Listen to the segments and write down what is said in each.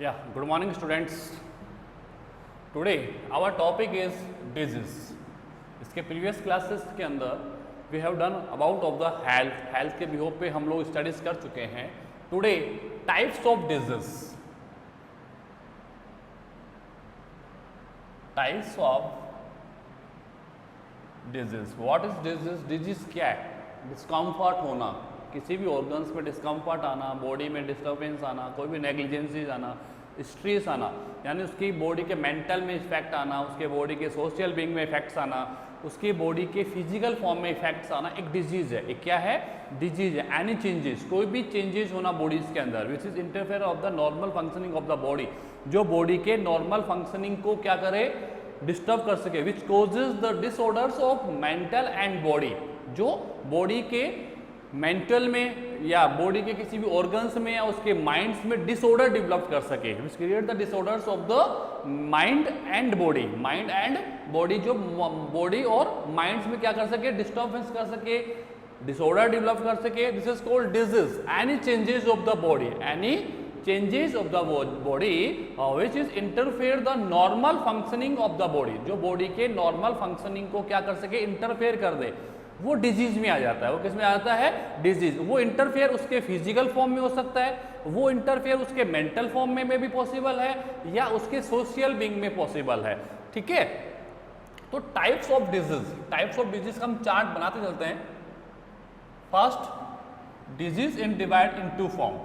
Yeah, good morning students. Today our topic is disease. इसके previous classes के अंदर we have done about of the health के बिहोव पे हम लोग स्टडीज कर चुके हैं. Today types of disease. Types of disease. What is disease? Disease क्या है? डिस्कम्फर्ट होना, किसी भी ऑर्गन्स में डिस्कम्फर्ट आना, बॉडी में डिस्टर्बेंस आना, कोई भी नेग्लिजेंसीज आना, स्ट्रेस आना, यानी उसकी बॉडी के मेंटल में इफेक्ट आना, उसके बॉडी के सोशल बीइंग में इफेक्ट्स आना, उसकी बॉडी के फिजिकल फॉर्म में इफेक्ट्स आना, एक डिजीज है. एक क्या है? डिजीज है. एनी चेंजेस, कोई भी चेंजेस होना बॉडीज के अंदर which is interfere of the normal functioning of the body, जो बॉडी के नॉर्मल फंक्शनिंग को क्या करे? डिस्टर्ब कर सके. Which causes the disorders of mental and body, जो बॉडी के मेंटल में या बॉडी के किसी भी ऑर्गन्स में या उसके माइंड्स में डिसऑर्डर डेवलप कर सके. Which create the disorders of the mind and body. Mind and body, जो बॉडी और माइंड्स में क्या कर सके? डिस्टर्बेंस कर सके, डिसऑर्डर डेवलप कर सके. This is called disease. Any changes of the body, any changes of the body which is interfere the normal functioning of the body, जो बॉडी के नॉर्मल फंक्शनिंग को क्या कर सके? इंटरफेयर कर दे, वो डिजीज में आ जाता है. वो किस में आ जाता है? डिजीज. वो इंटरफेयर उसके फिजिकल फॉर्म में हो सकता है, वो इंटरफेयर उसके मेंटल फॉर्म में भी पॉसिबल है, या उसके सोशल बीइंग में पॉसिबल है. ठीक है, तो types of disease, types of disease का हम चार्ट बनाते चलते हैं. First, disease in divide into form.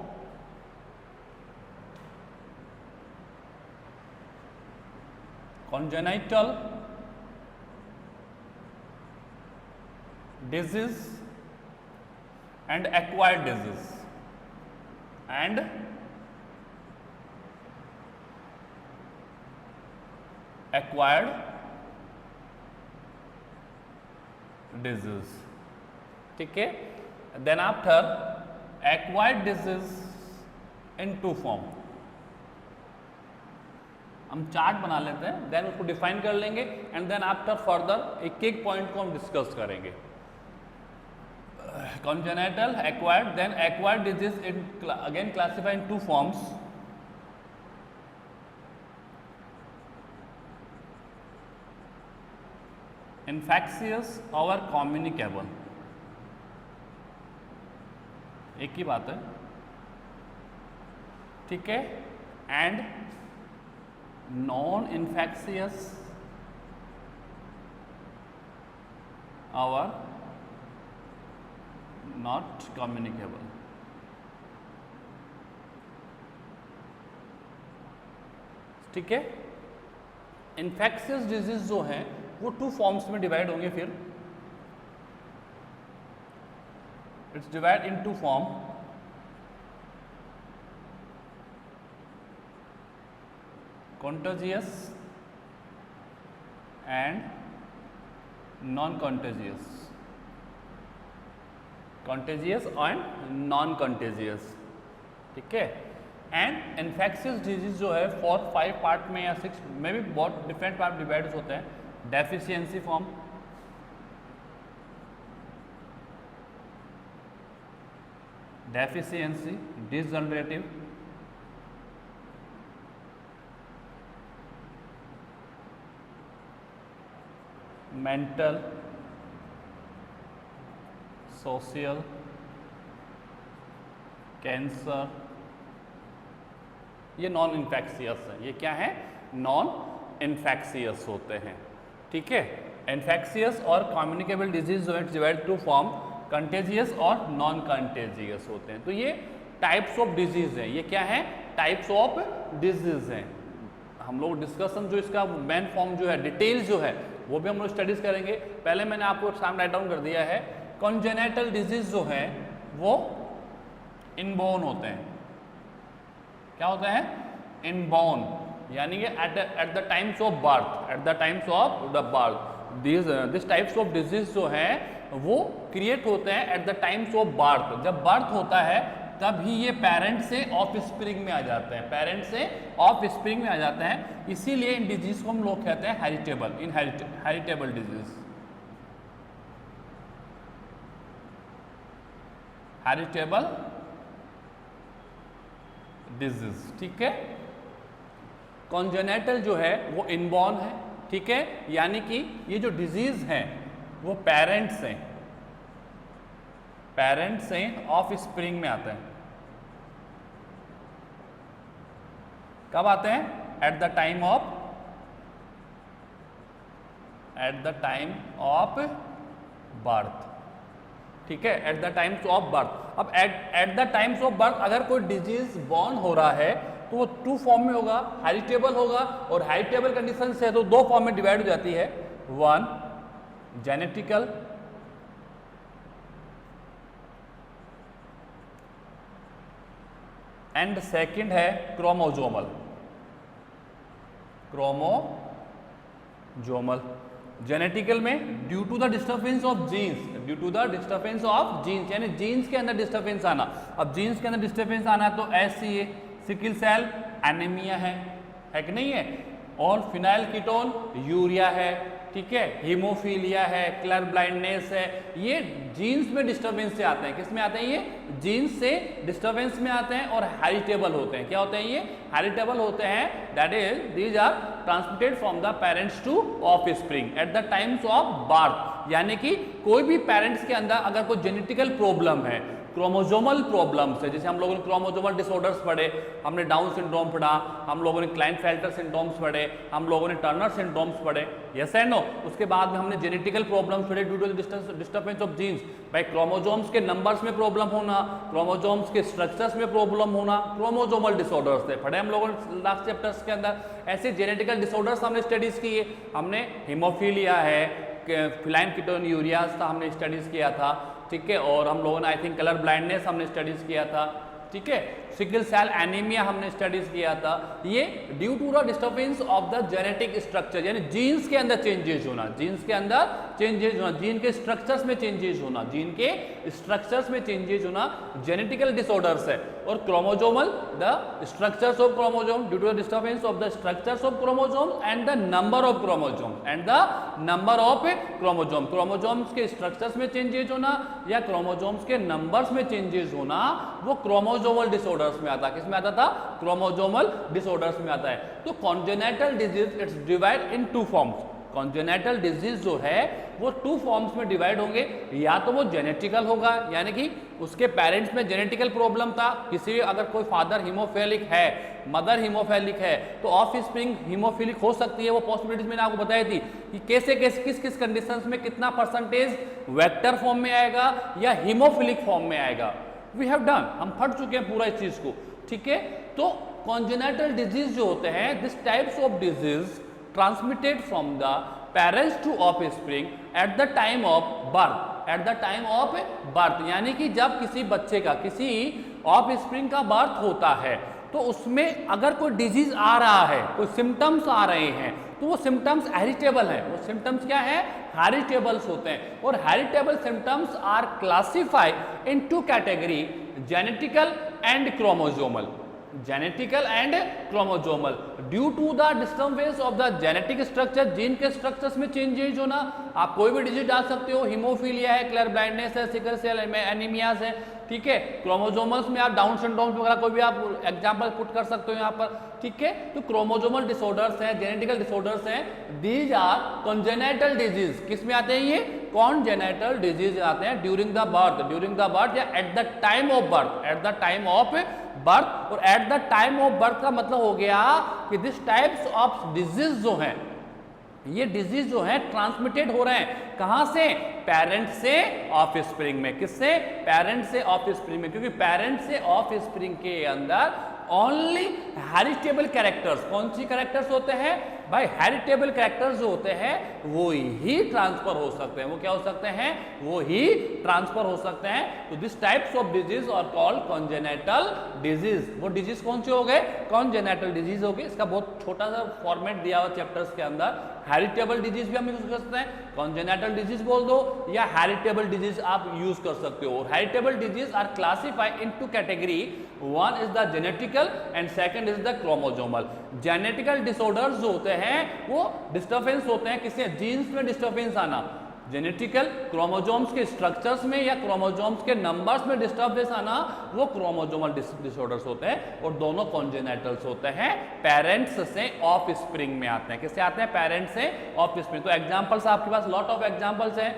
Congenital disease and acquired disease, and acquired disease. ठीक है. Then after acquired disease in two form, हम चार्ट बना लेते हैं, देन उसको डिफाइन कर लेंगे, एंड देन आफ्टर फर्दर एक एक पॉइंट को हम डिस्कस करेंगे. Congenital, acquired. Then acquired disease in again classify into forms. Infectious और कम्युनिकेबल. एक ही बात है. ठीक है. एंड नॉन इन्फेक्शियस और नॉट कम्युनिकेबल. ठीक है. इन्फेक्शियस डिजीज जो है वो टू फॉर्म्स में डिवाइड होंगे. फिर it's divide into form. Contagious and non-contagious. Contagious and non-contagious. ठीक है. एंड इन्फेक्शियस डिजीज जो है 4-5 पार्ट में या 6 में भी बहुत डिफरेंट पार्ट डिवाइड होते हैं. Deficiency form, deficiency, degenerative, mental, social, cancer. ये नॉन इन्फेक्शियस है. ये क्या है? नॉन इन्फेक्शियस होते हैं. ठीक है. इन्फेक्शियस और कम्युनिकेबल डिजीज जो है डिवाइड टू फॉर्म, कंटेजियस और नॉन कंटेजियस होते हैं. तो ये टाइप्स ऑफ डिजीज हैं. ये क्या है? टाइप्स ऑफ डिजीज हैं. हम लोग डिस्कशन जो इसका मेन फॉर्म जो है, डिटेल जो है, वो भी हम लोग स्टडीज करेंगे. पहले मैंने आपको सामने राइट डाउन कर दिया है. कॉन्जेनिटल डिजीज जो है वो इनबोर्न होते हैं. क्या होते हैं? इनबोर्न, यानी कि eight the times of birth, at the times of the birth. This types of disease जो है वो क्रिएट होते हैं at the times of birth. जब बर्थ होता है तभी ये पेरेंट से ऑफ स्प्रिंग में आ जाते हैं. पेरेंट से ऑफ स्प्रिंग में आ जाते हैं. इसीलिए इन डिजीज को हम लोग कहते हैं heritable, heritable disease. Heritable disease. ठीक है. कॉन्जेनेटल जो है वो इनबॉर्न है, ठीक है, यानी कि ये जो डिजीज है वो पेरेंट्स से ऑफ स्प्रिंग में आते हैं। कब आते हैं? At the time of birth, ठीक है, at the times of birth. अब at the times of birth अगर कोई डिजीज बॉर्न हो रहा है तो वो 2 फॉर्म में होगा, हेरिटेबल होगा, और हेरिटेबल कंडीशन से तो 2 फॉर्म में डिवाइड हो जाती है, 1 जेनेटिकल एंड सेकंड है क्रोमोजोमल। जेनेटिकल में due to the disturbance of genes, यानी जीन्स के अंदर डिस्टर्बेंस आना। अब जीन्स के अंदर डिस्टर्बेंस आना तो SCA सिकल सेल एनीमिया है कि नहीं है, और फिनाइल कीटोन यूरिया है, ठीक है, हीमोफीलिया है, कलर ब्लाइंडनेस है। ये जीन्स में डिस्टर्बेंस से आते हैं। किस में आते हैं? ये जीन्स से डिस्टर्बेंस में आते हैं और हेरिटेबल होते हैं। क्या होते हैं? ये हेरिटेबल होते हैं, that is these are transmitted from the parents to offspring at the times of birth. यानी कि कोई भी पेरेंट्स के अंदर अगर कोई जेनेटिकल प्रॉब्लम है, क्रोमोजोमल प्रॉब्लम्स है, जैसे हम लोगों ने क्रोमोजोमल डिसऑर्डर्स पढ़े, हमने डाउन सिंड्रोम पढ़ा, हम लोगों ने क्लाइनफेल्टर सिंड्रोम्स पढ़े, हम लोगों ने टर्नर सिंड्रोम्स पढ़े, यस एंड नो। उसके बाद में हमने जेनेटिकल प्रॉब्लम्स पढ़े due to disturbance of genes. भाई क्रोमोजोम्स के नंबर्स में प्रॉब्लम होना, क्रोमोजोम्स के स्ट्रक्चर्स में प्रॉब्लम होना, क्रोमोजोमल डिसऑर्डर्स थे, पढ़े हम लोगों ने लास्ट चैप्टर्स के अंदर। ऐसे जेनेटिकल डिसऑर्डर्स हमने स्टडीज किए, हमने हीमोफीलिया है, फिनाइल कीटोन यूरियाज था, हमने स्टडीज किया था, ठीक है, और हम लोगों ने आई थिंक कलर ब्लाइंडनेस हमने स्टडीज किया था, ठीक है, सिकल सेल एनीमिया हमने स्टडीज किया था। ये due to the disturbance of the genetic structure, यानी जीन्स के अंदर चेंजेस होना, जीन्स के अंदर चेंजेस होना, जीन के स्ट्रक्चर्स में चेंजेस होना, जीन के स्ट्रक्चर्स में चेंजेस होना जेनेटिकल डिसऑर्डर्स है। और chromosomal, the structures of chromosome due to the disturbance of the structures of chromosome and the number of chromosome, chromosomes के स्ट्रक्चर्स में चेंजेस होना या क्रोमोजोम्स के नंबर्स में चेंजेस होना, वो क्रोमोजोमल डिसऑर्डर्स में आता। किस में आता था? क्रोमोजोमल डिसऑर्डर्स में आता है। तो congenital disease it's divide in 2 forms. Congenital disease जो है वो 2 फॉर्म्स में डिवाइड होंगे, या तो वो जेनेटिकल होगा, यानी कि उसके पेरेंट्स में जेनेटिकल प्रॉब्लम था, किसी अगर कोई फादर हीमोफिलिक है, मदर हीमोफिलिक है, तो ऑफ स्प्रिंग हीमोफिलिक हो सकती है। वो पॉसिबिलिटीज मैंने आपको बताई थी कि कैसे किस किस कंडीशंस में कितना परसेंटेज वेक्टर फॉर्म में आएगा या हीमोफिलिक फॉर्म में आएगा। वी हैव डन, हम पढ़ चुके हैं पूरा इस चीज को, ठीक है। तो कॉन्जेनिटल डिजीज जो होते हैं, this types of disease transmitted from the parents to offspring at the time of birth, at the time of birth, यानी कि जब किसी बच्चे का, किसी ऑफस्प्रिंग का बर्थ होता है, तो उसमें अगर कोई डिजीज आ रहा है, कोई सिम्टम्स आ रहे हैं, तो वो सिम्टम्स हेरिटेबल है। वो सिम्टम्स क्या है? हेरिटेबल्स होते हैं। और heritable symptoms are classified in 2 category, genetical and chromosomal. Genetical and chromosomal due to the disturbance of the genetic structure, gene के स्ट्रक्चर्स में चेंजेस होना। आप कोई भी डिजीज डाल सकते हो, हीमोफीलिया है, कलर ब्लाइंडनेस है, सिकल सेल एनीमियाज है, ठीक है। क्रोमोजोमल्स में आप डाउन सिंड्रोम वगैरह कोई भी आप एग्जांपल पुट कर सकते हो यहाँ पर, ठीक है। तो क्रोमोजोमल डिसऑर्डर्स हैं, जेनेटिकल डिसऑर्डर्स हैं, दीज आर कॉन्जेनिटल डिजीज। किस में आते हैं ये? कॉन्जेनिटल डिजीज आते हैं ड्यूरिंग द बर्थ या at the time of birth, at the time of birth. और at the time of birth का मतलब हो गया कि दिस टाइप्स ऑफ डिजीज जो हैं, ये डिजीज जो है ट्रांसमिटेड हो रहे हैं कहां से? पेरेंट से ऑफस्प्रिंग में। किससे? पेरेंट से ऑफस्प्रिंग में, क्योंकि पेरेंट से ऑफस्प्रिंग के अंदर ओनली हेरिटेबल कैरेक्टर्स, कौन सी कैरेक्टर्स होते हैं भाई? हेरिटेबल कैरेक्टर्स जो होते हैं वो ही ट्रांसफर हो सकते हैं। वो क्या हो सकते हैं? वो ही ट्रांसफर हो सकते हैं। तो this types of disease are called congenital disease. वो डिजीज कौन से हो गए? कॉन्जेनिटल डिजीज हो गए। इसका बहुत छोटा सा फॉर्मेट दिया हुआ चैप्टर्स के अंदर। हेरिटेबल डिजीज भी हम यूज कर सकते हैं, कॉन्जेनिटल डिजीज बोल दो या हेरिटेबल डिजीज आप यूज कर सकते हो। Heritable disease are classified in 2 category, one is the genetical and second is the chromosomal. Genetical disorders जो होते हैं वो डिस्टर्बेंस होते हैं, किससे? जीन्स में डिस्टर्बेंस आना, जेनेटिकल क्रोमोजोम्स के स्ट्रक्चर्स में या क्रोमोजोम्स के नंबर्स में डिस्टर्बेंस आना वो क्रोमोजोमल डिसऑर्डर्स होते हैं और दोनों कॉन्जेनाइटल्स होते हैं, पेरेंट्स से ऑफ स्प्रिंग में आते हैं। किससे आते हैं? पेरेंट्स से ऑफ स्प्रिंग। तो एग्जांपल्स आपके पास लॉट ऑफ एग्जांपल्स हैं,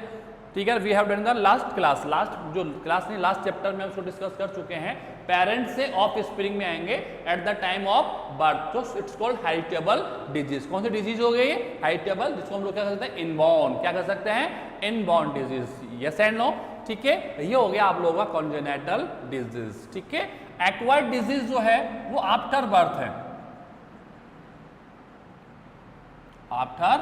ठीक है। We have done the last class, last chapter में हम उसको डिस्कस कर चुके हैं। पेरेंट्स से ऑफ स्प्रिंग में आएंगे eight the time of birth, तो इट्स कॉल्ड हेरिटेबल डिजीज। कौन सी डिजीज हो गई? हेरिटेबल, जिसको हम लोग क्या कर सकते हैं? इनबॉर्न। क्या कर सकते हैं? Inborn disease. Yes and no, ठीक है। ये हो गया आप लोगों का कॉन्जेनाइटल डिजीज, ठीक है। एक्वायर्ड डिजीज जो है वो आफ्टर बर्थ है, आफ्टर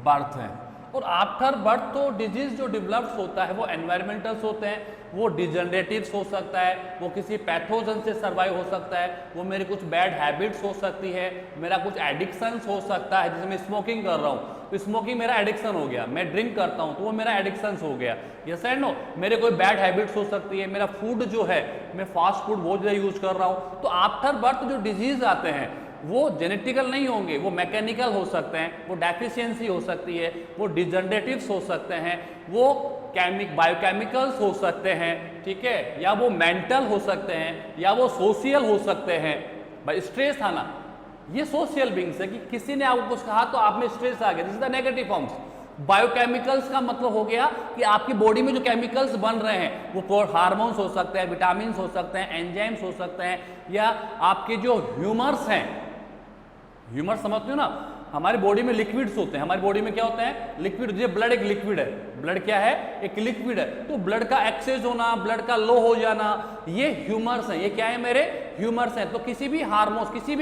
बर्थ है। और आफ्टर बर्थ तो डिजीज जो डेवलप्स होता है वो एनवायरमेंटल्स होते हैं, वो डिजनरेटिव्स हो सकता है, वो किसी पैथोजन से सर्वाइव हो सकता है, वो मेरी कुछ बैड हैबिट्स हो सकती है, मेरा कुछ एडिक्शंस हो सकता है। जैसे मैं स्मोकिंग कर रहा हूँ तो स्मोकिंग मेरा एडिक्शन हो गया, मैं ड्रिंक करता हूँ तो वो मेरा एडिक्शंस हो गया। यस एंड नो, मेरे कोई बैड हैबिट्स हो सकती है, मेरा फूड जो है मैं फास्ट फूड बहुत ज़्यादा यूज कर रहा हूँ। तो आफ्टर बर्थ जो डिजीज आते हैं वो जेनेटिकल नहीं होंगे, वो मैकेनिकल हो सकते हैं, वो डेफिशिएंसी हो सकती है, वो डिजनरेटिव्स हो सकते हैं, वो बायोकेमिकल्स हो सकते हैं, ठीक है, या वो मेंटल हो सकते हैं, या वो सोशल हो सकते हैं। भाई स्ट्रेस आना, ये सोशल बीइंग्स है कि किसी ने आपको कुछ कहा तो आप में स्ट्रेस आ गया, this is the negative forms. Biochemicals का मतलब हो गया कि आपकी बॉडी में जो केमिकल्स बन रहे हैं वो हार्मोन्स हो सकते हैं, विटामिन हो सकते हैं, एंजाइम्स हो सकते हैं, या आपके जो ह्यूमर्स हैं, ह्यूमर समझते हो ना, हमारी बॉडी में लिक्विड्स होते हैं। हमारी बॉडी में क्या होते हैं? लिक्विड। जैसे ब्लड एक लिक्विड है, ब्लड क्या है? एक लिक्विड है। तो ब्लड का एक्सेस होना, ब्लड का लो हो जाना, ये ह्यूमर्स हैं। ये क्या है? मेरे ह्यूमर्स हैं। तो किसी भी हार्मोन्स, किसी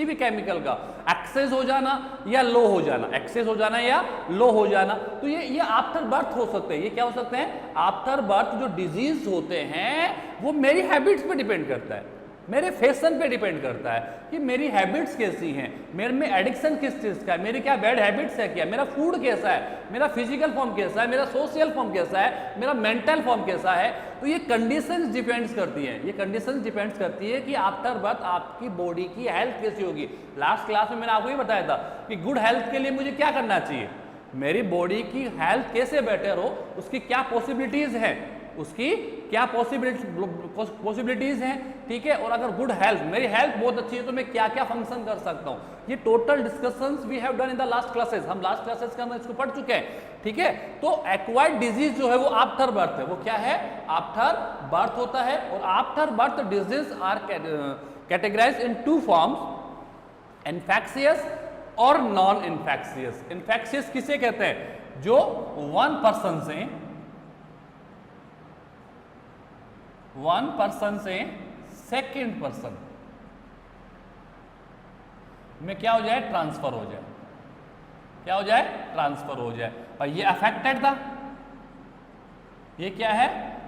भी केमिकल का एक्सेस हो जाना या लो हो जाना, एक्सेस हो जाना या लो हो जाना, तो ये आफ्टर बर्थ हो सकते हैं। ये क्या हो सकते हैं? आफ्टर बर्थ जो डिजीज होते हैं वो मेरी हैबिट्स पे डिपेंड करता है, मेरे फैशन पे डिपेंड करता है कि मेरी हैबिट्स कैसी हैं, मेरे में एडिक्शन किस चीज़ का है, मेरी क्या बैड हैबिट्स है, क्या मेरा फूड कैसा है, मेरा फिजिकल फॉर्म कैसा है, मेरा सोशल फॉर्म कैसा है, मेरा मेंटल फॉर्म कैसा है। तो ये कंडीशंस डिपेंड्स करती हैं, ये कंडीशंस डिपेंड्स करती है कि आफ्टर बर्थ आपकी बॉडी की हेल्थ कैसी होगी। लास्ट क्लास में मैंने आपको ये बताया था कि गुड हेल्थ के लिए मुझे क्या करना चाहिए, मेरी बॉडी की हेल्थ कैसे बेटर हो, उसकी क्या पॉसिबिलिटीज़ हैं, उसकी क्या पॉसिबिलिटीज हैं, ठीक है। और अगर गुड हेल्थ, मेरी हेल्थ बहुत अच्छी है तो मैं क्या क्या फंक्शन कर सकता हूँ, ये total discussions we have done in the last classes. हम लास्ट क्लासेस के अंदर इसको पढ़ चुके हैं, ठीक है। तो एक्वायर्ड डिजीज जो है वो आफ्टर बर्थ है, वो क्या है? आफ्टर बर्थ होता है। और after birth disease are categorised into forms, infectious और नॉन इन्फेक्शियस। इन्फेक्शियस किसे कहते हैं? जो वन पर्सन से सेकेंड पर्सन में क्या हो जाए? ट्रांसफर हो जाए। क्या हो जाए? ट्रांसफर हो जाए। और ये अफेक्टेड था, ये क्या है?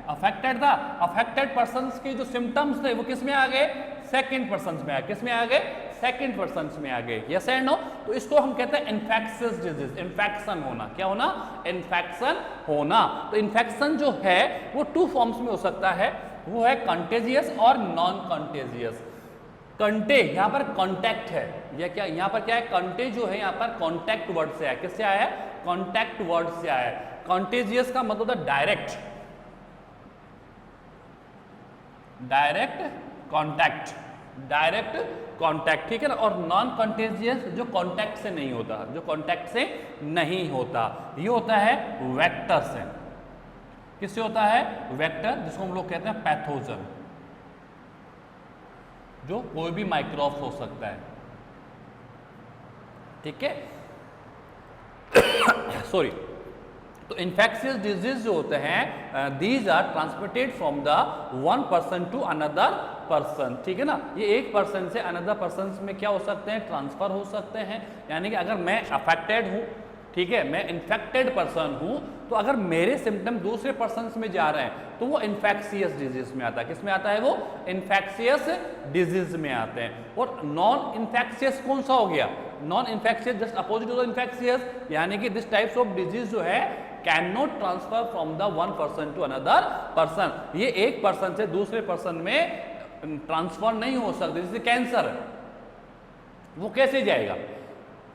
अफेक्टेड था। अफेक्टेड पर्सन के जो सिम्टम्स थे वो किस में आ गए? सेकेंड पर्सन में आ गए। किस में आ गए? सेकेंड पर्सन में आ गए। Yes and no. तो इसको हम कहते हैं इन्फेक्शियस डिजीज, इन्फेक्शन होना। क्या होना? इन्फेक्शन होना। तो इन्फेक्शन जो है वो टू फॉर्म्स में हो सकता है, वो है कंटेजियस और नॉन कंटेजियस। कंटे यहाँ पर कॉन्टैक्ट है, या क्या यहाँ पर क्या है? कंटे जो है यहाँ पर कॉन्टैक्ट वर्ड से आया। किससे आया है? कॉन्टैक्ट वर्ड से आया है। कंटेजियस का मतलब होता है डायरेक्ट कॉन्टैक्ट, डायरेक्ट कॉन्टैक्ट, ठीक है ना। और नॉन कंटेजियस जो कॉन्टैक्ट से नहीं होता, जो कॉन्टैक्ट से नहीं होता, ये होता है वेक्टर से। किससे होता है? वेक्टर, जिसको हम लोग कहते हैं पैथोजन, जो कोई भी माइक्रोब्स हो सकता है, ठीक है। सॉरी। तो इन्फेक्शियस डिजीज जो होते हैं, these are transmitted from the one person to another person, ठीक है ना। ये एक पर्सन से अनदर पर्सन में क्या हो सकते हैं? ट्रांसफर हो सकते हैं। यानी कि अगर मैं अफेक्टेड हूँ, ठीक है, मैं इन्फेक्टेड पर्सन हूँ, तो अगर मेरे सिम्टम दूसरे पर्सन में जा रहे हैं तो वो इन्फेक्शियस डिजीज में आता है। किस में आता है? वो इन्फेक्शियस डिजीज में आते हैं। और नॉन इन्फेक्शियस कौन सा हो गया? Non infectious just opposite of infectious, यानी कि दिस टाइप्स ऑफ डिजीज जो है can not transfer from the one person to another person. ये एक पर्सन से दूसरे पर्सन में ट्रांसफर नहीं हो सकते। जैसे कैंसर, वो कैसे जाएगा?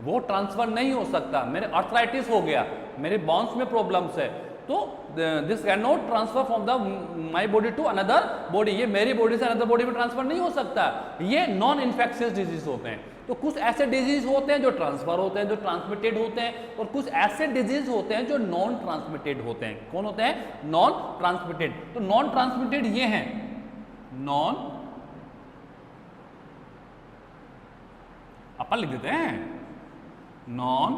वो ट्रांसफर नहीं हो सकता। मेरे अर्थराइटिस हो गया, मेरे बॉन्स में प्रॉब्लम्स है, तो this can not transfer from the my body to another body, ये मेरी बॉडी से अनदर बॉडी में ट्रांसफर नहीं हो सकता। ये नॉन इन्फेक्शियस डिजीज होते हैं। तो कुछ ऐसे डिजीज होते हैं जो ट्रांसफर होते हैं, जो ट्रांसमिटेड होते हैं, और कुछ ऐसे डिजीज होते हैं जो नॉन ट्रांसमिटेड होते हैं। कौन होते हैं? Non transmitted. तो नॉन ट्रांसमिटेड ये हैं, नॉन, अपन लिख देते हैं नॉन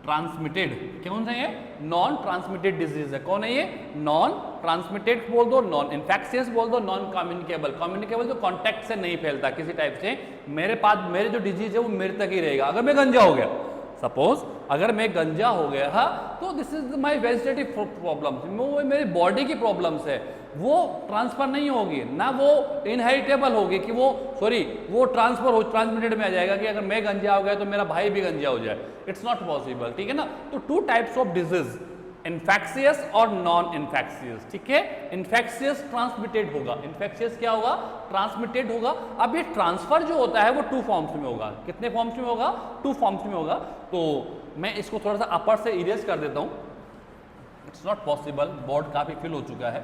ट्रांसमिटेड। कौन सा ये? नॉन ट्रांसमिटेड डिजीज है। कौन है ये? नॉन ट्रांसमिटेड बोल दो, नॉन इन्फेक्शियस बोल दो, नॉन कम्युनिकेबल। कम्युनिकेबल जो कांटेक्ट से नहीं फैलता किसी टाइप से, मेरे पास मेरे जो डिजीज है वो मेरे तक ही रहेगा। अगर मैं गंजा हो गया, सपोज अगर मैं गंजा हो गया तो this is my vegetative problems, वो मेरी बॉडी की प्रॉब्लम्स है, वो ट्रांसफर नहीं होगी, ना वो इनहेरिटेबल होगी कि वो वो ट्रांसफर हो, ट्रांसमिटेड में आ जाएगा कि अगर मैं गंजा हो गया तो मेरा भाई भी गंजा हो जाए। इट्स नॉट पॉसिबल, ठीक है ना। तो two types of disease, infectious और नॉन इन्फेक्शियस, ठीक है। इन्फेक्शियस ट्रांसमिटेड होगा, इन्फेक्शियस क्या होगा? ट्रांसमिटेड होगा। अब ये ट्रांसफर जो होता है वो 2 फॉर्म्स में होगा। कितने फॉर्म्स में होगा? 2 फॉर्म्स में होगा। तो मैं इसको थोड़ा सा अपर से इरेज कर देता हूं, इट्स नॉट पॉसिबल, बोर्ड काफी फिल हो चुका है।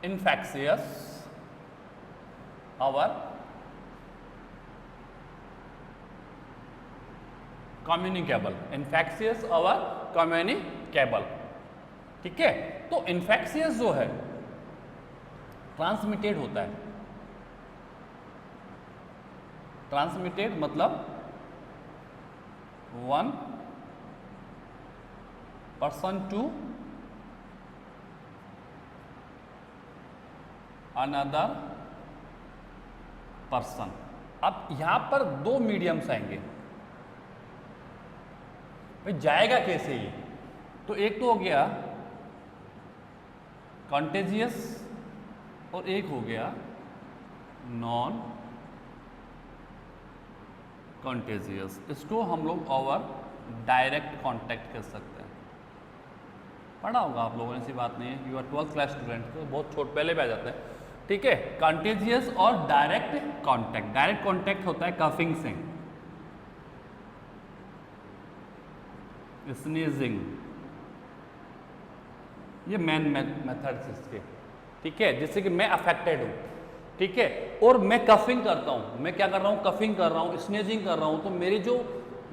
infectious our communicable, infectious our communicable, ठीक है। तो infectious जो है ट्रांसमिटेड होता है। ट्रांसमिटेड मतलब 1 person to अनदर पर्सन। अब यहां पर 2 मीडियम्स आएंगे, भाई जाएगा कैसे ये? तो एक तो हो गया कॉन्टेजियस और एक हो गया नॉन कॉन्टेजियस। इसको हम लोग ओवर डायरेक्ट कांटेक्ट कर सकते हैं। पढ़ा होगा आप लोगों ने, ऐसी बात नहीं है, you are 12th class student, तो बहुत छोट पहले भी आ जाते हैं, ठीक है। कंटेजियस और डायरेक्ट कांटेक्ट। डायरेक्ट कांटेक्ट होता है कफिंग से, स्नीजिंग, ये मेन मेथड्स इसके, ठीक है। जिससे कि मैं अफेक्टेड हूं, ठीक है, और मैं कफिंग करता हूं, मैं क्या कर रहा हूं? कफिंग कर रहा हूं, स्नीजिंग कर रहा हूं, तो मेरी जो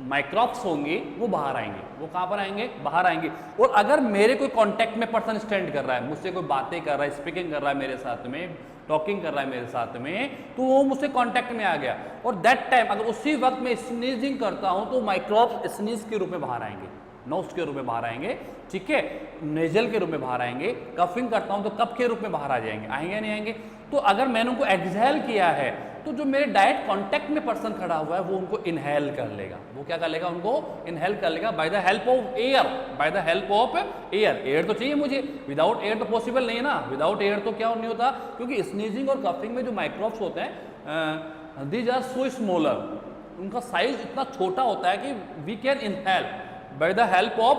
माइक्रोब्स होंगे वो बाहर आएंगे। वो कहां पर आएंगे? बाहर आएंगे। और अगर मेरे कोई कांटेक्ट में पर्सन स्टैंड कर रहा है, मुझसे कोई बातें कर रहा है, स्पीकिंग कर रहा है मेरे साथ में, टॉकिंग कर रहा है मेरे साथ में, तो वो मुझसे कांटेक्ट में आ गया, और दैट टाइम अगर उसी वक्त मैं स्नीजिंग करता हूं तो माइक्रोब्स स्नीज के रूप में बाहर आएंगे, नोज के रूप में बाहर आएंगे, ठीक है, नेजल के रूप में बाहर आएंगे। कफिंग करता हूं तो कफ के रूप में बाहर आ जाएंगे, आएंगे नहीं आएंगे? तो अगर मैंने उनको एक्सहेल किया है तो जो मेरे डायरेक्ट कांटेक्ट में पर्सन खड़ा हुआ है वो उनको इनहेल कर लेगा। वो क्या कर लेगा? उनको इनहेल कर लेगा bye the help of air, bye the help of air. Air तो चाहिए मुझे, विदाउट एयर तो पॉसिबल नहीं है ना। विदाउट एयर तो क्या नहीं होता, क्योंकि स्नीजिंग और कफिंग में जो माइक्रोब्स होते हैं, दीज आर सो स्मॉलर, उनका साइज इतना छोटा होता है कि we can inhale by the help of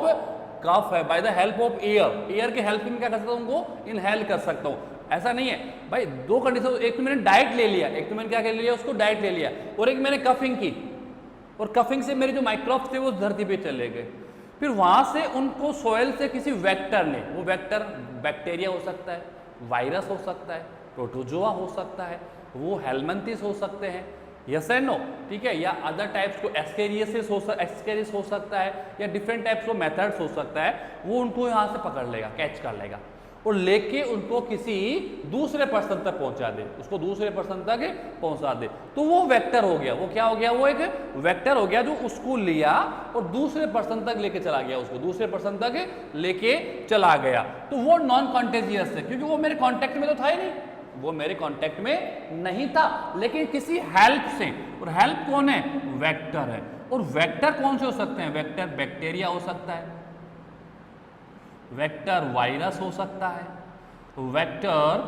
cough है, by the help of air. Air के हेल्प में क्या कर सकता हूँ? उनको इनहेल कर सकता हूँ। ऐसा नहीं है भाई, 2 कंडीशन, एक तो मैंने डाइट ले लिया, एक तो मैंने क्या कर लिया? उसको डाइट ले लिया, और एक मैंने कफिंग की, और कफिंग से मेरे जो माइक्रोब्स थे वो धरती पे चले गए। फिर वहां से उनको सोयल से किसी वेक्टर ने, वो वेक्टर बैक्टीरिया हो सकता है, वायरस हो सकता है, प्रोटोजोआ हो सकता है, वो हेलमिंथिस हो सकते हैं, यस एंड नो, ठीक है, या अदर टाइप्स को एस्केरियसिस हो सकता है, या डिफरेंट टाइप्स ऑफ मेथड्स हो सकता है, वो उनको यहाँ से पकड़ लेगा, कैच कर लेगा, और लेके उनको किसी दूसरे पर्सन तक पहुंचा दे, उसको दूसरे पर्सन तक पहुंचा दे, तो वो वेक्टर हो गया। वो क्या हो गया? वो एक वेक्टर हो गया जो उसको लिया और दूसरे पर्सन तक लेके चला गया, उसको दूसरे पर्सन तक लेके चला गया। तो वो नॉन कॉन्टेजियस है, क्योंकि वो मेरे कॉन्टेक्ट में तो था ही नहीं, वो मेरे कांटेक्ट में नहीं था, लेकिन किसी हेल्प से, और हेल्प कौन है? वेक्टर है। और वेक्टर कौन से हो सकते हैं? वेक्टर बैक्टीरिया हो सकता है, वेक्टर वायरस हो सकता है, वेक्टर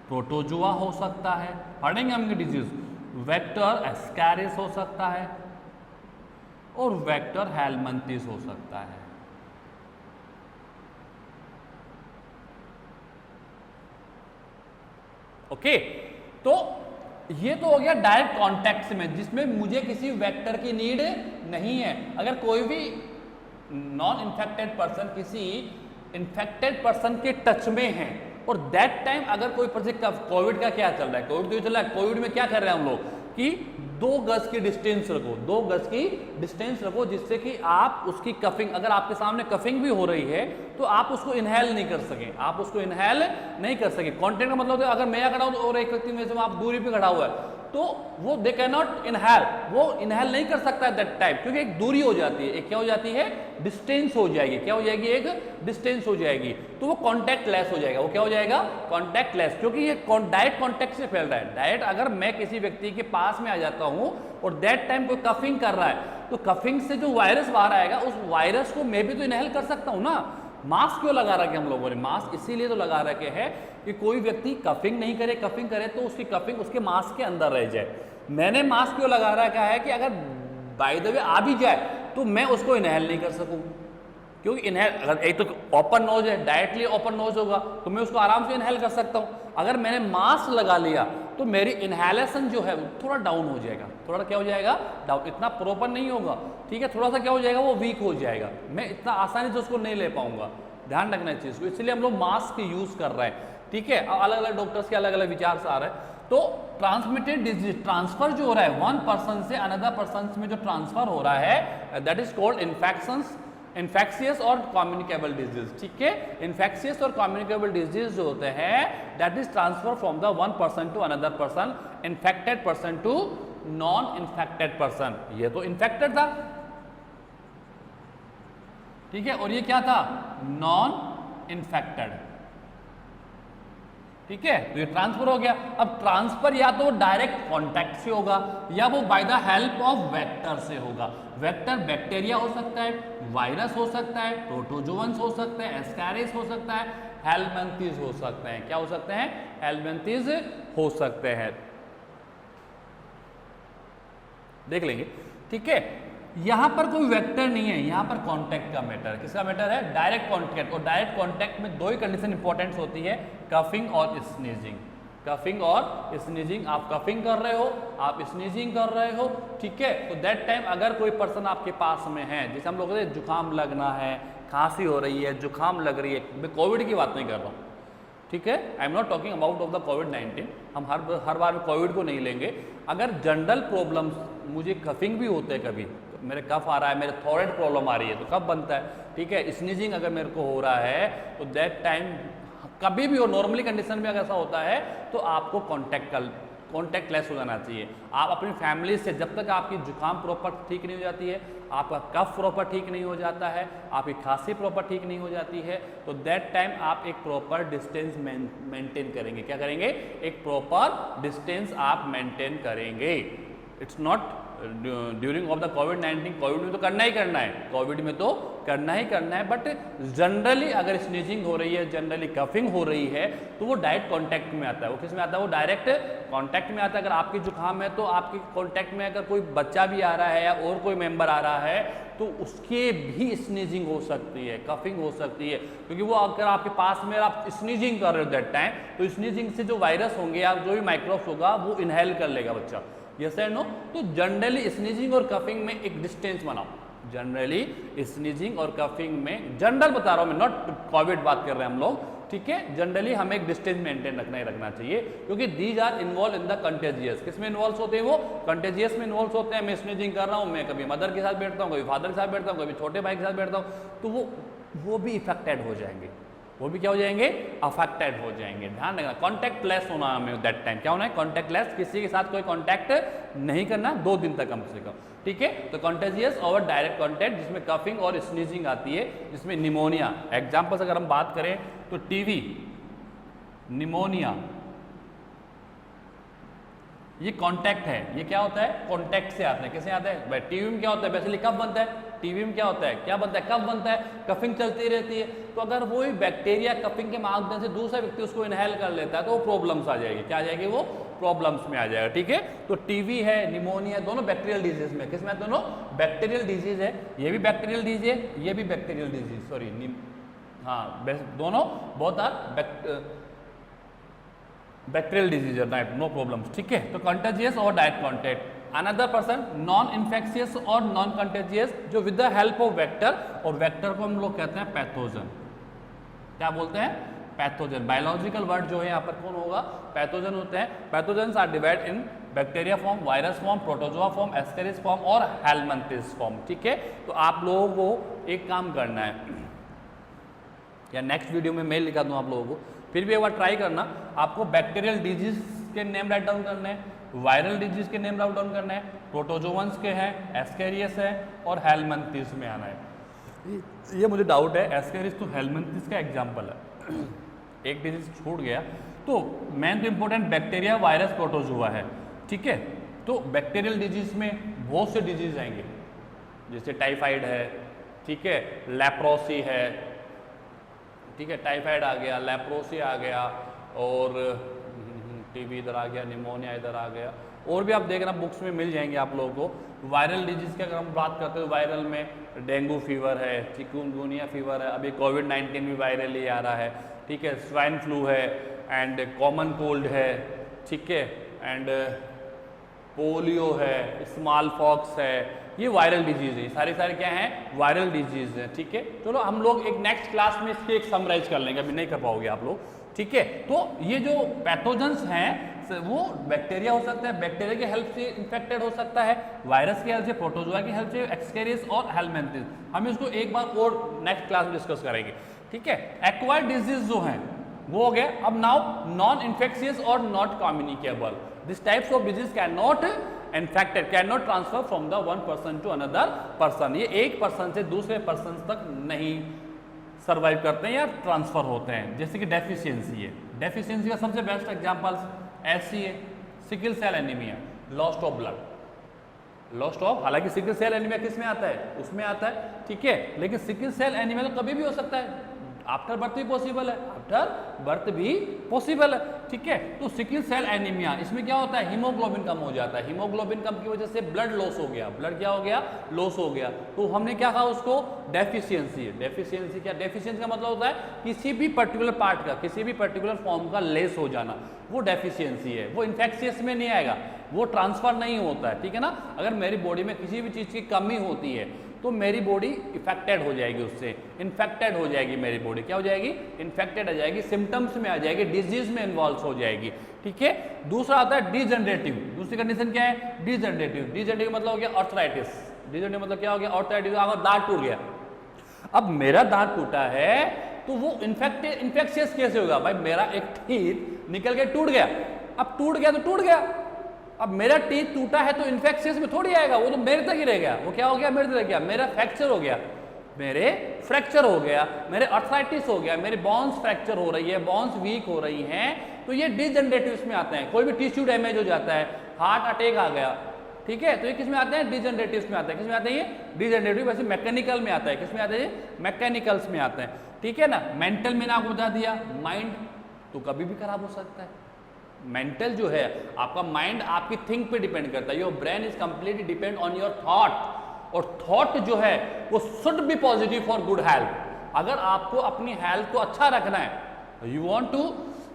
प्रोटोजोआ हो सकता है, पढ़ेंगे हम डिजीज, वेक्टर एस्कैरिस हो सकता है, और वेक्टर हेलमिंथिस हो सकता है। ओके, तो ये तो हो गया डायरेक्ट कॉन्टैक्ट में, जिसमें मुझे किसी वेक्टर की नीड नहीं है। अगर कोई भी नॉन इन्फेक्टेड पर्सन किसी इन्फेक्टेड पर्सन के टच में है और दैट टाइम अगर कोई प्रोजेक्ट, कोविड का क्या चल रहा है, कोविड तो चल रहा है, कोविड में क्या कर रहे हैं हम लोग कि 2 गज की डिस्टेंस रखो, 2 गज की डिस्टेंस रखो, जिससे कि आप उसकी कफिंग, अगर आपके सामने कफिंग भी हो रही है तो आप उसको इनहेल नहीं कर सकें, आप उसको इनहेल नहीं कर सके। कॉन्टेक्ट का मतलब होता है अगर मैं खड़ा हूं और एक व्यक्ति में से आप दूरी पे खड़ा हुआ है तो वो दे कैन नॉट इनहेल, वो इनहेल नहीं कर सकता है दैट टाइम, क्योंकि एक दूरी हो जाती है, एक क्या हो जाती है, डिस्टेंस हो जाएगी, क्या हो जाएगी, एक डिस्टेंस हो जाएगी, तो वो कॉन्टैक्ट लेस हो जाएगा, वो क्या हो जाएगा, कॉन्टैक्ट लेस, क्योंकि ये डायरेक्ट कॉन्टैक्ट से फैल रहा है। डायरेक्ट अगर मैं किसी व्यक्ति के पास में आ जाता हूं और दैट टाइम कोई कफिंग कर रहा है तो कफिंग से जो वायरस बाहर आएगा उस वायरस को मैं भी तो इनहेल कर सकता हूं ना। मास्क क्यों लगा रखे हम लोगों ने, मास्क इसीलिए तो लगा रखे हैं कि कोई व्यक्ति कफिंग नहीं करे, कफिंग करे तो उसकी कफिंग उसके मास्क के अंदर रह जाए। मैंने मास्क क्यों लगा रखा है कि अगर बाय द वे आ भी जाए तो मैं उसको इनहेल नहीं कर सकूं, क्योंकि इनहेल अगर एक तो ओपन नोज है, डायरेक्टली ओपन नोज होगा तो मैं उसको आराम से इनहेल कर सकता हूं। अगर मैंने मास्क लगा लिया तो मेरी इनहेलेशन जो है थोड़ा डाउन हो जाएगा, थोड़ा क्या हो जाएगा, डाउन, इतना प्रॉपर नहीं होगा, ठीक है, थोड़ा सा क्या हो जाएगा, वो वीक हो जाएगा, मैं इतना आसानी से उसको नहीं ले पाऊंगा। ध्यान रखना चीज को, इसलिए हम लोग मास्क यूज कर रहे हैं, ठीक है। अलग अलग डॉक्टर्स के अलग अलग विचार आ रहे हैं। तो ट्रांसमिटेड डिजीज ट्रांसफर जो हो रहा है वन पर्सन से अनदर पर्सन में जो ट्रांसफर हो रहा है that is called infections, infectious और कम्युनिकेबल डिजीज, ठीक है। इन्फेक्शियस और कम्युनिकेबल डिजीज जो होते हैं that is transfer from the one person to another person, infected person to non infected person. ये तो इन्फेक्टेड था, ठीक है, और ये क्या था, नॉन इन्फेक्टेड, ठीक है। तो ये ट्रांसफर हो गया। अब ट्रांसफर या तो डायरेक्ट कांटेक्ट से होगा या वो bye the help of vector से होगा। वेक्टर बैक्टीरिया हो सकता है, वायरस हो सकता है, प्रोटोजोअन्स हो सकते हैं, एस्कैरिस हो सकता है, हेलमिंथेस हो सकते हैं। क्या हो सकते हैं, हेलमिंथेस हो सकते हैं, देख लेंगे, ठीक है। यहां पर कोई वेक्टर नहीं है, यहां पर कांटेक्ट का मैटर है। किसका मैटर है, डायरेक्ट कांटेक्ट। और डायरेक्ट कांटेक्ट में 2 ही कंडीशन इंपॉर्टेंट होती है, कफिंग और स्नीजिंग। कफिंग और स्नीजिंग, आप कफिंग कर रहे हो, आप स्नीजिंग कर रहे हो, ठीक है, तो दैट टाइम अगर कोई पर्सन आपके पास में है, जैसे हम लोग कहते हैं जुकाम लगना है, खांसी हो रही है, जुकाम लग रही है, मैं कोविड की बात नहीं कर रहा हूँ, ठीक है, I am not talking about of the कोविड-19, हम हर बार में कोविड को नहीं लेंगे। अगर जनरल प्रॉब्लम्स, मुझे कफिंग भी होते हैं, कभी मेरे कफ आ रहा है, मेरे थॉयराइड प्रॉब्लम आ रही है तो कफ बनता है, ठीक है, स्नीजिंग अगर मेरे को हो रहा है तो दैट टाइम कभी भी हो, नॉर्मली कंडीशन में अगर ऐसा होता है तो आपको कॉन्टैक्ट लेस हो जाना चाहिए। आप अपनी फैमिली से, जब तक आपकी जुकाम प्रॉपर ठीक नहीं हो जाती है, आपका कफ प्रॉपर ठीक नहीं हो जाता है, आपकी खांसी प्रॉपर ठीक नहीं हो जाती है, तो दैट टाइम आप एक प्रॉपर डिस्टेंस मेंटेन करेंगे। क्या करेंगे, एक प्रॉपर डिस्टेंस आप मेंटेन करेंगे। It's not during of the covid, Covid में तो करना ही करना है, कोविड में तो करना ही करना है, बट जनरली अगर स्नीजिंग हो रही है, जनरली कफिंग हो रही है तो वो डायरेक्ट कांटेक्ट में आता है। वो किस में आता है, वो डायरेक्ट कांटेक्ट में आता है। अगर आपकी जुकाम है तो आपके कांटेक्ट में अगर कोई बच्चा भी आ रहा है या और कोई मेंबर आ रहा है तो उसके भी स्नीजिंग हो सकती है, कफिंग हो सकती है, क्योंकि वो अगर आपके पास में आप स्नीजिंग कर रहे हो दैट टाइम, तो स्नीजिंग से जो वायरस होंगे या जो भी माइक्रोब्स होगा वो इनहेल कर लेगा बच्चा, यस एंड नो। तो जनरली स्नीजिंग और कफिंग में एक डिस्टेंस बनाओ, जनरली स्नीजिंग और कफिंग में, जनरल बता रहा हूं मैं, नॉट कोविड बात कर रहे हैं हम लोग, ठीक है, जनरली हमें एक डिस्टेंस मेंटेन रखना चाहिए, क्योंकि these are involve in the contagious. किसमें इन्वॉल्व होते हैं, वो कंटेजियस में इन्वॉल्व होते हैं। मैं स्नीजिंग कर रहा हूं, मैं कभी मदर के साथ बैठता हूं, कभी फादर के साथ बैठता हूं, कभी छोटे भाई के साथ बैठता हूं, तो वो भी इफेक्टेड हो जाएंगे, वो भी क्या हो जाएंगे, अफेक्टेड हो जाएंगे। ध्यान रखना, कॉन्टैक्ट लेस होना हमें दैट टाइम, क्या होना है, कॉन्टैक्ट लेस, किसी के साथ कोई कॉन्टैक्ट नहीं करना 2 दिन तक कम से कम, ठीक है। तो कॉन्टेजियस और डायरेक्ट कॉन्टैक्ट, जिसमें कफिंग और स्नीजिंग आती है, जिसमें निमोनिया, एग्जाम्पल्स अगर हम बात करें तो टीवी, निमोनिया, ये कॉन्टैक्ट है। ये क्या होता है, कॉन्टैक्ट से आता है। कैसे आता है भाई, टीवी में क्या होता है, बेसिकली कफ बनता है, टीवी में क्या होता है, क्या बनता है, कफ बनता है, कफिंग चलती रहती है, तो अगर वही बैक्टीरिया कफिंग के माध्यम से दूसरा व्यक्ति उसको इनहेल कर लेता है तो वो प्रॉब्लम्स आ जाएगी। क्या आ जाएगी, वो प्रॉब्लम्स में आ जाएगा, ठीक है। तो टीवी है, निमोनिया, दोनों बैक्टीरियल डिजीज में, किसमें दोनों बैक्टीरियल डिजीज है, ये भी बैक्टीरियल डिजीज है, ये भी बैक्टीरियल डिजीज, सॉरी, हाँ, दोनों both are bacterial disease right, no problem, ठीक है। तो कंटेजियस और direct contact. Another person non infectious और नॉन कंटेजियस, जो with the help of vector, और वेक्टर को हम लोग कहते हैं पैथोजन। क्या बोलते हैं? पैथोजन। बायोलॉजिकल वर्ड जो है यहाँ पर कौन होगा? पैथोजन होते हैं। Pathogens are divide in bacteria form, virus form, protozoa form, ascaris form और हेलमिंथिस फॉर्म, ठीक है। तो आप लोगों को एक काम करना है, या नेक्स्ट वीडियो में मेल लिखा दूँ आप लोगों को, फिर भी एक बार ट्राई करना। आपको बैक्टीरियल डिजीज के नेम राइट डाउन करने हैं, वायरल डिजीज के नेम राइट डाउन करने हैं, प्रोटोजोवंस के हैं, एस्केरियस है और हेलमिंथिस में आना है। ये मुझे डाउट है, एस्केरियस तो हेलमिंथिस का एग्जाम्पल है, एक डिजीज छूट गया। तो मेन तो इंपॉर्टेंट बैक्टीरिया, वायरस, प्रोटोजोआ है, ठीक है। तो बैक्टीरियल डिजीज में बहुत से डिजीज आएंगे, जैसे टाइफाइड है, ठीक है, लेप्रोसी है, ठीक है, टाइफाइड आ गया, लेप्रोसी आ गया, और टीबी इधर आ गया, निमोनिया इधर आ गया, और भी आप देखना बुक्स में मिल जाएंगे आप लोगों को। वायरल डिजीज की अगर हम बात करते हैं तो वायरल में डेंगू फीवर है, चिकुनगुनिया फीवर है, अभी कोविड-19 भी वायरल ही आ रहा है, ठीक है, स्वाइन फ्लू है, एंड कॉमन कोल्ड है, ठीक है, एंड पोलियो है, स्मॉल पॉक्स है, ये वायरल डिजीज है, सारे क्या हैं? वायरल डिजीज है, ठीक है। चलो हम लोग एक नेक्स्ट क्लास में इसके एक समराइज कर लेंगे, अभी नहीं कर पाओगे आप लोग, ठीक है। तो ये जो पैथोजेंस हैं वो बैक्टीरिया हो सकता है, बैक्टीरिया की हेल्प से इन्फेक्टेड हो सकता है, वायरस की हेल्प से, प्रोटोजोआ की हेल्प से, एस्केरियस और हेलमिंथिस। हम इसको एक बार और नेक्स्ट क्लास में डिस्कस करेंगे, ठीक है। एक्वायर्ड डिजीज जो हैं वो हो गया। अब नाउ नॉन इन्फेक्शियस और not communicable, this types of disease can not infected, can not transfer from the one person to another person. ये एक पर्सन से दूसरे पर्सन तक नहीं सर्वाइव करते हैं या ट्रांसफर होते हैं। जैसे कि डेफिशिएंसी है, डेफिशिएंसी का सबसे बेस्ट एग्जांपल ऐसी है sickle cell anaemia, lost of blood, lost of, हालांकि सिकल सेल एनीमिया किस में आता है? उसमें आता है, ठीक है, लेकिन सिकल सेल एनीमिया तो कभी भी हो सकता है, आफ्टर बर्थ भी पॉसिबल है, आफ्टर बर्थ भी पॉसिबल है, ठीक है। तो सिकल सेल एनीमिया, इसमें क्या होता है? हीमोग्लोबिन कम हो जाता है, हीमोग्लोबिन कम की वजह से ब्लड लॉस हो गया, ब्लड क्या हो गया? लॉस हो गया। तो हमने क्या कहा उसको? डेफिशिएंसी है। डेफिशिएंसी क्या? डेफिशिएंसी का मतलब होता है किसी भी पर्टिकुलर पार्ट का, किसी भी पर्टिकुलर फॉर्म का लेस हो जाना, वो डेफिशिएंसी है। वो इन्फेक्शियस में नहीं आएगा, वो ट्रांसफर नहीं होता है, ठीक है ना। अगर मेरी बॉडी में किसी भी चीज़ की कमी होती है तो मेरी बॉडी इफेक्टेड हो जाएगी, उससे इन्फेक्टेड हो जाएगी, मेरी बॉडी क्या हो जाएगी? इन्फेक्टेड हो जाएगी, सिम्टम्स में आ जाएगी, डिजीज में इन्वॉल्व हो जाएगी, ठीक है। दूसरा आता है डिजनरेटिव। दूसरी कंडीशन क्या है? डिजनरेटिव। डिजनरेटिव मतलब हो गया आर्थराइटिस। डिजनरेटिव मतलब क्या हो गया? आर्थराइटिस, अगर दांत टूट गया, अब मेरा दांत टूटा है तो वो इन्फेक्शियस कैसे होगा? भाई मेरा एक टीथ निकल के टूट गया, अब टूट गया तो टूट गया, अब मेरा टीथ टूटा है तो इन्फेक्शियस में थोड़ी आएगा, वो तो मेरे तक ही रह गया। वो क्या हो गया? मेरे तक रह गया। मेरा फ्रैक्चर हो गया, मेरे फ्रैक्चर हो गया, मेरे आर्थराइटिस हो गया, मेरी बोन्स फ्रैक्चर हो रही है, बोन्स वीक हो रही हैं, तो ये डिजनरेटिव में आते हैं। कोई भी टिश्यू डैमेज हो जाता है, हार्ट अटैक आ गया, ठीक है, तो ये किस में आते हैं? डिजनरेटिव में आते हैं। किस में आते हैं? ये डिजनरेटिव। वैसे मैकेनिकल में आता है। किस में आते हैं? मैकेनिकल्स में आते हैं, ठीक है ना। मेंटल मैंने आपको बता दिया, माइंड तो कभी भी खराब हो सकता है। मेंटल जो है आपका माइंड आपकी थिंक पे डिपेंड करता है, your brain is completely depend on your thought, और थॉट जो है वो should be positive for good health. अगर आपको अपनी हेल्थ को अच्छा रखना है, you want to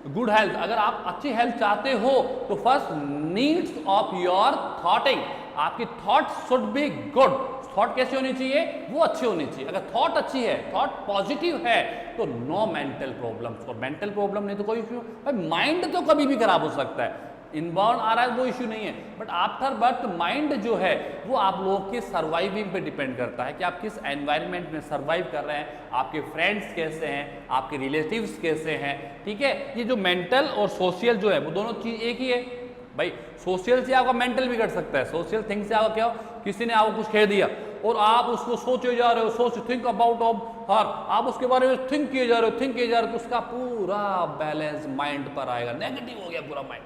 good health, अगर आप अच्छी हेल्थ चाहते हो तो first needs of your thoughting, आपकी thought should be good. Thought कैसी होनी चाहिए? वो अच्छी होनी चाहिए। अगर थॉट अच्छी है, थॉट पॉजिटिव है, तो नो मेंटल प्रॉब्लम्स। और मेंटल प्रॉब्लम नहीं तो कोई इश्यू, भाई माइंड तो कभी भी खराब हो सकता है, इनबाउंड आ रहा है वो इश्यू नहीं है, बट आफ्टर बर्थ माइंड जो है वो आप लोगों के सर्वाइविंग पे डिपेंड करता है कि आप किस एनवायरनमेंट में सर्वाइव कर रहे हैं, आपके फ्रेंड्स कैसे हैं, आपके रिलेटिव्स कैसे हैं, ठीक है। ये जो मेंटल और सोशल जो है वो दोनों चीज एक ही है भाई। सोशल से आपका मेंटल बिगड़ सकता है, सोशल थिंग से आपका क्या हो, किसी ने आपको कुछ कह दिया और आप उसको सोचे जा रहे हो, थिंक अबाउट ऑफ हर, आप उसके बारे में थिंक किए जा रहे हो, तो उसका पूरा बैलेंस माइंड पर आएगा, नेगेटिव हो गया पूरा माइंड।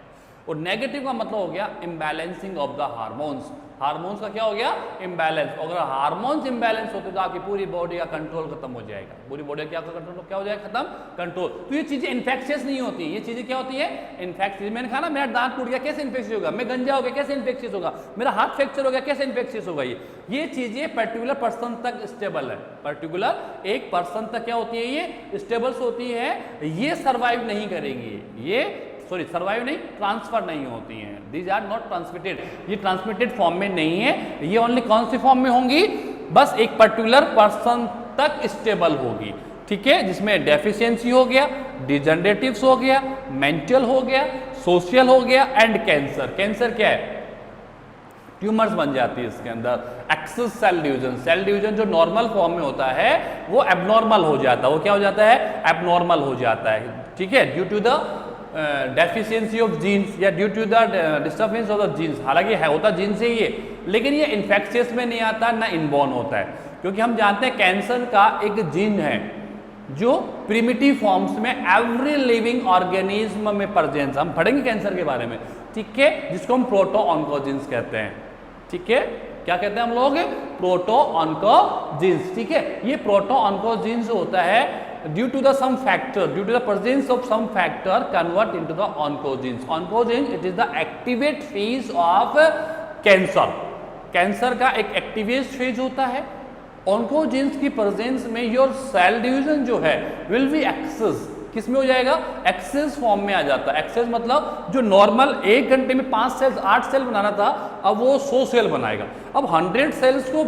और नेगेटिव का मतलब हो गया imbalancing of the hormones. Hormones का क्या हो गया? इम्बैलेंस। अगर हार्मोन्स इम्बैलेंस होते तो आपकी पूरी बॉडी का कंट्रोल खत्म हो जाएगा, पूरी बॉडी का कंट्रोल क्या हो जाएगा? खत्म, कंट्रोल। तो ये चीजें इन्फेक्शियस नहीं होती, ये चीजें क्या होती है? इन्फेक्शियस। मैंने कहा ना मेरा दांत टूट गया, कैसे इन्फेक्शियस होगा? मैं गंजा हो गया, कैसे इन्फेक्शियस होगा? मेरा हाथ फ्रैक्चर हो गया, कैसे इन्फेक्शियस होगा? ये चीजें पर्टिकुलर पर्सन तक स्टेबल है, पर्टिकुलर एक पर्सन तक क्या होती है? ये स्टेबल्स होती है, ये सर्वाइव नहीं करेंगी, ये सॉरी सर्वाइव नहीं, ट्रांसफर नहीं होती हैं। दीज आर नॉट ट्रांसमिटेड, ये ट्रांसमिटेड फॉर्म में नहीं है, ये ओनली कौन सी फॉर्म में होंगी, बस एक पर्टिकुलर पर्सन तक स्टेबल होगी, ठीक है, जिसमें डेफिशिएंसी हो गया, डिजनरेटिव्स हो गया, मेंटल हो गया, सोशल हो गया एंड कैंसर। कैंसर क्या है, ट्यूमर्स बन जाती है इसके अंदर। Excess cell division, cell division जो नॉर्मल फॉर्म में होता है वो एबनॉर्मल हो जाता है, वो क्या हो जाता है, एबनॉर्मल हो जाता है, ठीक है, due to the deficiency of genes या due to the disturbance of the genes. हालांकि है होता जीन से ही है, लेकिन ये इन्फेक्शियस में नहीं आता, ना इनबॉर्न होता है, क्योंकि हम जानते हैं कैंसर का एक जीन है जो प्रिमिटिव फॉर्म्स में एवरी लिविंग ऑर्गेनिज्म में प्रेजेंस, हम पढ़ेंगे कैंसर के बारे में, ठीक है, जिसको हम प्रोटो ऑन्कोजीन्स कहते हैं, ठीक है, क्या कहते हैं हम लोग, प्रोटो ऑन्कोजीन्स, ठीक है। ये प्रोटो ऑन्कोजीन्स होता है due to the some factor, due to the presence of some factor convert into the oncogenes. Oncogenes it is the activate phase of cancer, cancer का एक एक्टिवेट फेज होता है। Oncogenes की प्रेजेंस में your cell division जो है will be access, किस में हो जाएगा, एक्सेस फॉर्म में आ जाता है। एक्सेस मतलब जो नॉर्मल 1 घंटे में 5 सेल्स 8 सेल बनाना था, अब वो 100 सेल बनाएगा। अब 100 सेल्स को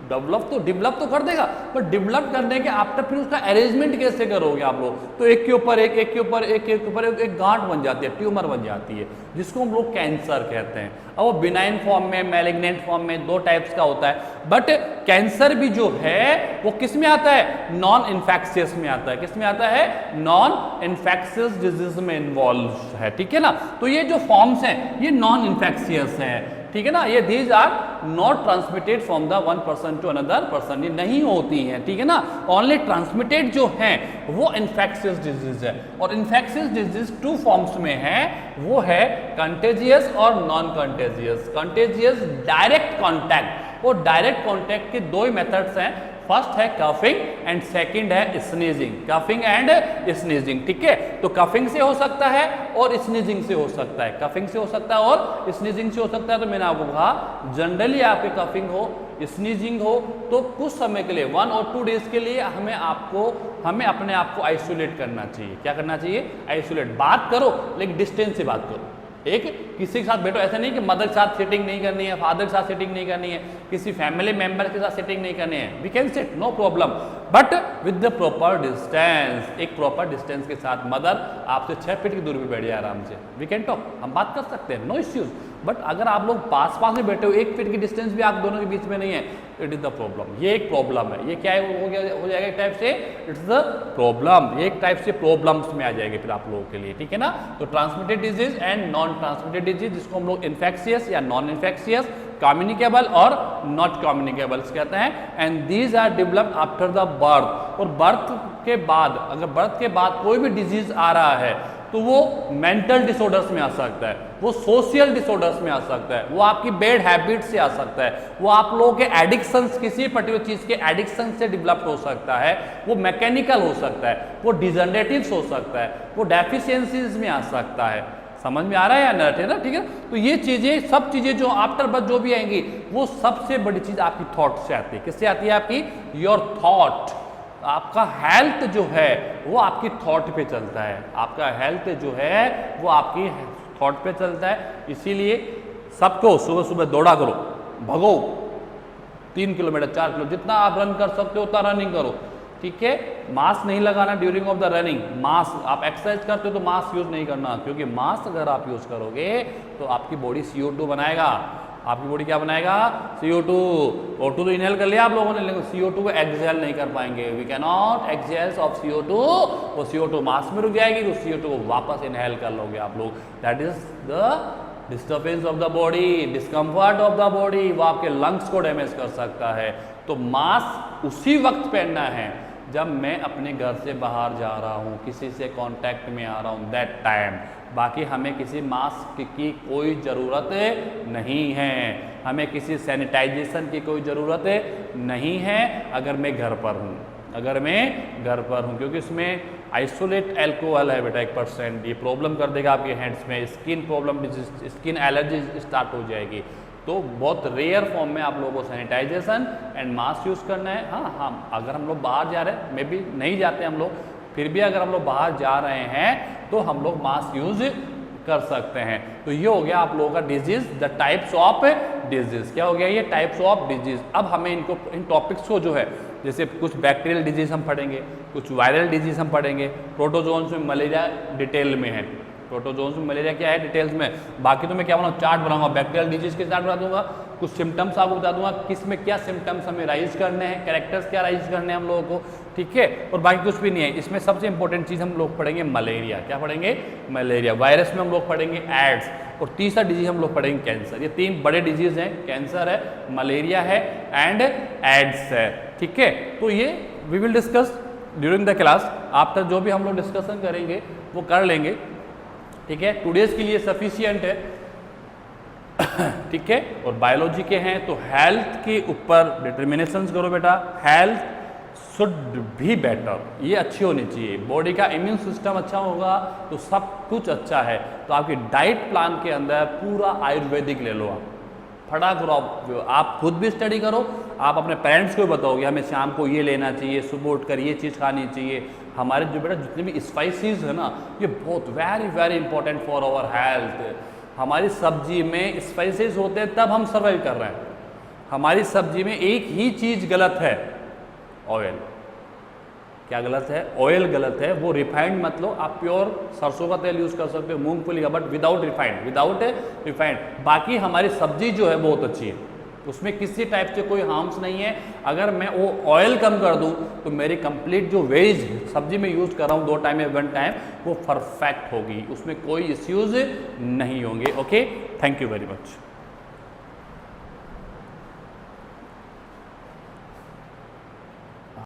डेवलप तो कर देगा, पर डेवलप करने के आफ्टर फिर उसका अरेंजमेंट कैसे करोगे आप लोग, तो एक के ऊपर एक, एक के ऊपर एक, एक के ऊपर एक गांठ बन जाती है, ट्यूमर बन जाती है, जिसको हम लोग कैंसर कहते हैं। अब वो बिनाइन फॉर्म में, मैलिग्नेंट फॉर्म में, 2 टाइप्स का होता है, बट कैंसर भी जो है वो किस में आता है, नॉन इन्फेक्शियस में आता है। किस में आता है, नॉन इन्फेक्शियस डिजीज में इन्वॉल्व है, ठीक है ना। तो ये जो फॉर्म्स हैं ये नॉन इन्फेक्शियस हैं, ठीक है ना, ये these are not transmitted from the one person to another person, ये नहीं होती हैं, ठीक है ना। ओनली ट्रांसमिटेड जो हैं वो इन्फेक्शियस डिजीज है, और इन्फेक्शियस डिजीज 2 फॉर्म्स में है, वो है कंटेजियस और non contagious. Contagious direct contact, और डायरेक्ट कॉन्टैक्ट के 2 ही मेथड्स हैं, फर्स्ट है कफिंग एंड सेकंड है स्नीजिंग, कफिंग एंड स्नीजिंग, ठीक है। तो कफिंग से हो सकता है और स्नीजिंग से हो सकता है, कफिंग से हो सकता है और स्नीजिंग से हो सकता है। तो मैंने आपको कहा जनरली आपके कफिंग हो, स्नीजिंग हो, तो कुछ समय के लिए 1 और 2 डेज के लिए हमें अपने आप को आइसोलेट करना चाहिए। क्या करना चाहिए, आइसोलेट। बात करो लेकिन डिस्टेंस से बात करो, एक किसी के साथ बैठो, ऐसा नहीं कि मदर के साथ सेटिंग नहीं करनी है, फादर के साथ सेटिंग नहीं करनी है, किसी फैमिली मेंबर के साथ सेटिंग नहीं करनी है, we can set, no problem, but with the proper distance. एक प्रॉपर डिस्टेंस के साथ मदर आपसे 6 फीट की दूरी पे बैठ जाए आराम से, वी कैन टॉक, हम बात कर सकते हैं, नो इश्यूज। बट अगर आप लोग पास में बैठे हो, 1 फीट की डिस्टेंस भी आप दोनों के बीच में नहीं है, इट इज द प्रॉब्लम। ये एक प्रॉब्लम है, ये क्या है, हो जाएगा एक टाइप से इट्स द प्रॉब्लम, ये एक टाइप से प्रॉब्लम्स में आ जाएगी फिर आप लोगों के लिए, ठीक है ना। तो transmitted disease and non transmitted disease, जिसको हम लोग इन्फेक्शियस या नॉन इन्फेक्शियस, कम्युनिकेबल और नॉट कम्युनिकेबल्स कहते हैं, and these are developed after the birth. और बर्थ के बाद, अगर बर्थ के बाद कोई भी डिजीज आ रहा है तो वो मेंटल डिसऑर्डर्स में आ सकता है, वो सोशल डिसऑर्डर्स में आ सकता है, वो आपकी बैड हैबिट से आ सकता है, वो आप लोगों के एडिक्शंस, किसी पर्टिकुलर चीज के एडिक्शन से डेवलप हो सकता है, वो मैकेनिकल हो सकता है, वो डिजनरेटिव्स हो सकता है, वो डेफिशिएंसीज में आ सकता है। समझ में आ रहा है या नट है ना, ठीक है। तो ये चीजें, सब चीजें जो आफ्टर बर्थ जो भी आएंगी, वो सबसे बड़ी चीज आपकी थॉट से आती है। किससे आती है, आपकी योर थॉट। आपका हेल्थ जो है वो आपकी थॉट पे चलता है, आपका हेल्थ जो है वो आपकी थॉट पे चलता है। इसीलिए सबको सुबह सुबह दौड़ा करो, भगो, 3 किलोमीटर 4 किलो, जितना आप रन कर सकते हो उतना रनिंग करो, ठीक है। मास्क नहीं लगाना during of the running, mask, आप एक्सरसाइज करते हो तो मास्क यूज नहीं करना, क्योंकि मास्क अगर आप यूज करोगे तो आपकी बॉडी CO2 बनाएगा। आपकी बॉडी क्या बनाएगा, CO2। O2 तो इनहेल कर लिया आप लोगों ने, लेकिन CO2 को एक्सहेल नहीं कर पाएंगे, we can not exhale of CO2, वो CO2 मास्क में रुक जाएगी, तो CO2 को वापस इनहेल कर लोगे आप लोग। That is the disturbance of the body, discomfort of the body, वो आपके लंग्स को डैमेज कर सकता है। तो मास्क उसी वक्त पहनना है जब मैं अपने घर से बाहर जा रहा हूँ, किसी से कांटेक्ट में आ रहा हूँ, दैट टाइम। बाकी हमें किसी मास्क की कोई ज़रूरत नहीं है, हमें किसी सैनिटाइजेशन की कोई ज़रूरत नहीं है अगर मैं घर पर हूँ, अगर मैं घर पर हूँ, क्योंकि इसमें आइसोलेट एल्कोहल है बेटा 1%, ये प्रॉब्लम कर देगा आपके हैंड्स में, skin problem, skin allergy start हो जाएगी। तो बहुत रेयर फॉर्म में आप लोगों को सैनिटाइजेशन एंड मास्क यूज़ करना है। हाँ, अगर हम लोग बाहर जा रहे हैं, मे बी नहीं जाते हम लोग, फिर भी अगर हम लोग बाहर जा रहे हैं तो हम लोग मास्क यूज़ कर सकते हैं। तो ये हो गया आप लोगों का disease, the types of disease. क्या हो गया ये? Types of disease. अब हमें इनको, इन टॉपिक्स को जो है, जैसे कुछ बैक्टीरियल डिजीज हम पढ़ेंगे, कुछ वायरल डिजीज हम पढ़ेंगे, प्रोटोजोन्स में मलेरिया डिटेल में है, प्रोटोजोन्स में मलेरिया क्या है डिटेल्स में। बाकी तो मैं क्या बनाऊँ, चार्ट बनाऊंगा, बैक्टीरियल डिजीज के चार्ट बना दूंगा, कुछ सिम्टम्स आपको बता दूंगा, किस में क्या सिम्टम्स हमें राइज करने हैं, कैरेक्टर्स क्या राइज करने हैं हम लोगों को, ठीक है। और बाकी कुछ भी नहीं है। इसमें सबसे इंपॉर्टेंट चीज़ हम लोग पढ़ेंगे मलेरिया। क्या पढ़ेंगे? मलेरिया। वायरस में हम लोग पढ़ेंगे एड्स, और तीसरा डिजीज हम लोग पढ़ेंगे कैंसर। ये तीन बड़े डिजीज हैं, कैंसर है, मलेरिया है एंड एड्स है, ठीक है। तो ये we will discuss during the class. आप तक जो भी हम लोग डिस्कशन करेंगे वो कर लेंगे, ठीक है। टुडेज के लिए सफिशियंट है, ठीक है। और बायोलॉजी के हैं तो हेल्थ के ऊपर डिटर्मिनेशंस करो बेटा। हेल्थ शुड बी बेटर, ये अच्छी होनी चाहिए। बॉडी का इम्यून सिस्टम अच्छा होगा तो सब कुछ अच्छा है। तो आपकी डाइट प्लान के अंदर पूरा आयुर्वेदिक ले लो, आप फटा करो, आप खुद भी स्टडी करो, आप अपने पेरेंट्स को भी बताओगे हमें शाम को ये लेना चाहिए, सुबह उठकर ये चीज़ खानी चाहिए। हमारे जो बेटा जितने भी स्पाइसेस है ना, ये बहुत very very important for our health. हमारी सब्जी में स्पाइसेस होते हैं तब हम सर्वाइव कर रहे हैं। हमारी सब्जी में एक ही चीज़ गलत है, ऑयल। क्या गलत है? ऑयल गलत है। वो रिफाइंड मत लो, आप प्योर सरसों का तेल यूज़ कर सकते हो, मूंगफली का, but without refined, without refined. बाकी हमारी सब्जी जो है बहुत अच्छी है, उसमें किसी टाइप से कोई हार्म्स नहीं है। अगर मैं वो ऑयल कम कर दूं तो मेरी कंप्लीट जो वेज सब्जी में यूज़ कर रहा हूँ 2 टाइम या 1 टाइम, वो परफेक्ट होगी, उसमें कोई इश्यूज नहीं होंगे। Okay, thank you very much.